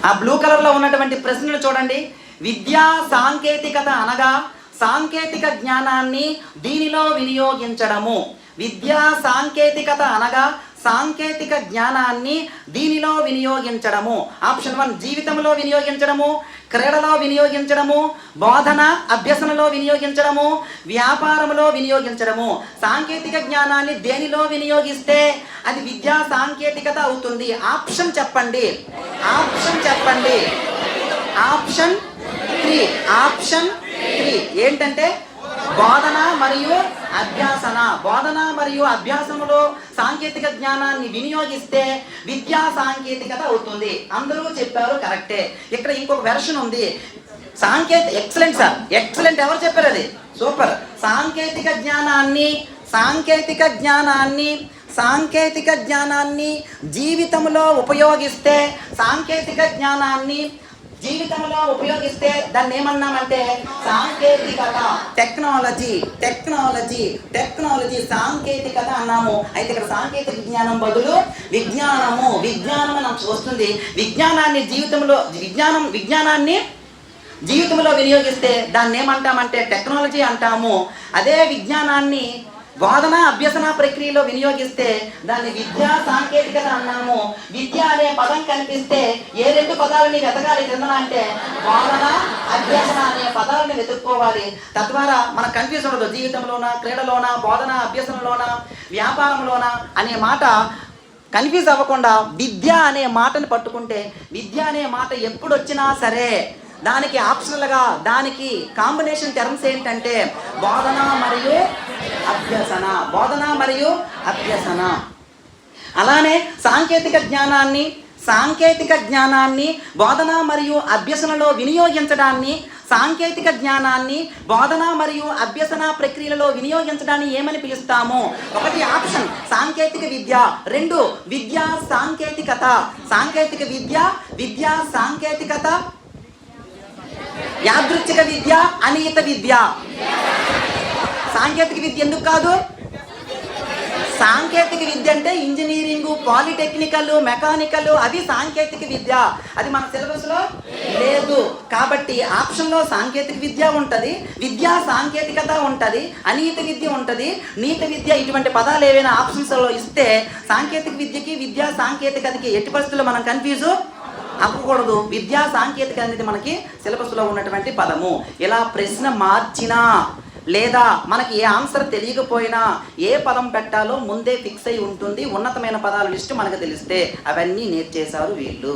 ఆ బ్లూ కలర్లో ఉన్నటువంటి ప్రశ్నలు చూడండి. విద్యా సాంకేతికత అనగా సాంకేతిక జ్ఞానాన్ని దీనిలో వినియోగించడము. విద్యా సాంకేతికత అనగా సాంకేతిక జ్ఞానాన్ని దీనిలో వినియోగించడము. ఆప్షన్ 1 జీవితంలో వినియోగించడము, క్రీడలో వినియోగించడము, బోధన అభ్యసనలో వినియోగించడము, వ్యాపారంలో వినియోగించడము. సాంకేతిక జ్ఞానాన్ని దేనిలో వినియోగిస్తే అది విద్యా సాంకేతికత అవుతుంది. ఆప్షన్ చెప్పండి, ఆప్షన్ చెప్పండి. ఆప్షన్ 3, ఆప్షన్ 3 ఏంటంటే బోధన మరియు అభ్యాసన. బోధన మరియు అభ్యాసములో సాంకేతిక జ్ఞానాన్ని వినియోగిస్తే విద్యా సాంకేతికత అవుతుంది. అందరూ చెప్పారు కరెక్టే. ఇక్కడ ఇంకొక వెర్షన్ ఉంది. Excellent sir, excellent. ఎవరు చెప్పారు? అది సూపర్. సాంకేతిక జ్ఞానాన్ని జీవితంలో ఉపయోగిస్తే, సాంకేతిక జ్ఞానాన్ని జీవితంలో ఉపయోగిస్తే దాన్ని ఏమన్నామంటే సాంకేతికత, టెక్నాలజీ సాంకేతికత అన్నాము. అయితే ఇక్కడ సాంకేతిక జ్ఞానం బదులు విజ్ఞానం అని వస్తుంది. విజ్ఞానాన్ని జీవితంలో వినియోగిస్తే దాన్ని ఏమంటామంటే టెక్నాలజీ అంటాము. అదే విజ్ఞానాన్ని బోధన అభ్యసన ప్రక్రియలో వినియోగిస్తే దాన్ని విద్యా సాంకేతికత అన్నాము. విద్య అనే పదం కనిపిస్తే ఏ 2 పదాలని వెతకాలి కింద అంటే బోధన అభ్యసన అనే పదాలను వెతుక్కోవాలి. తద్వారా మన కన్ఫ్యూజ్ ఉండదు. జీవితంలోనా, క్రీడలోనా, బోధన అభ్యసనలోనా, వ్యాపారంలోనా అనే మాట కన్ఫ్యూజ్ అవ్వకుండా విద్య అనే మాటను పట్టుకుంటే, విద్య అనే మాట ఎప్పుడు వచ్చినా సరే దానికి ఆప్షనల్గా దానికి కాంబినేషన్ టర్మ్స్ ఏంటంటే బోధన మరియు అభ్యసన. అలానే సాంకేతిక జ్ఞానాన్ని బోధన మరియు అభ్యసనలో వినియోగించడాన్ని, సాంకేతిక జ్ఞానాన్ని బోధన మరియు అభ్యసన ప్రక్రియలలో వినియోగించడాన్ని ఏమని పిలుస్తాము? 1 ఆప్షన్ సాంకేతిక విద్య, 2 విద్యా సాంకేతికత. విద్యా సాంకేతికత, యాదృచ్ఛిక విద్య, అనియత విద్య. సాంకేతిక విద్య ఎందుకు కాదు? సాంకేతిక విద్య అంటే ఇంజనీరింగ్, పాలిటెక్నికల్, మెకానికల్, అది సాంకేతిక విద్య. అది మన సిలబస్లో లేదు. కాబట్టి ఆప్షన్లో సాంకేతిక విద్య ఉంటుంది, విద్యా సాంకేతికత ఉంటుంది, అనియత విద్య ఉంటుంది, నీత విద్య. ఇటువంటి పదాలు ఏవైనా ఆప్షన్స్లో ఇస్తే సాంకేతిక విద్యకి విద్యా సాంకేతికతకి ఎట్టి పరిస్థితుల్లో మనం కన్ఫ్యూజ్ అవ్వకూడదు. విద్యా సాంకేతిక అనేది మనకి సిలబస్లో ఉన్నటువంటి పదము. ఇలా ప్రశ్న మార్చినా లేదా మనకి ఏ ఆన్సర్ తెలియకపోయినా ఏ పదం పెట్టాలో ముందే ఫిక్స్ అయి ఉంటుంది. ఉన్నతమైన పదాల లిస్టు మనకు తెలిస్తే అవన్నీ నేర్చేశారు వీళ్ళు.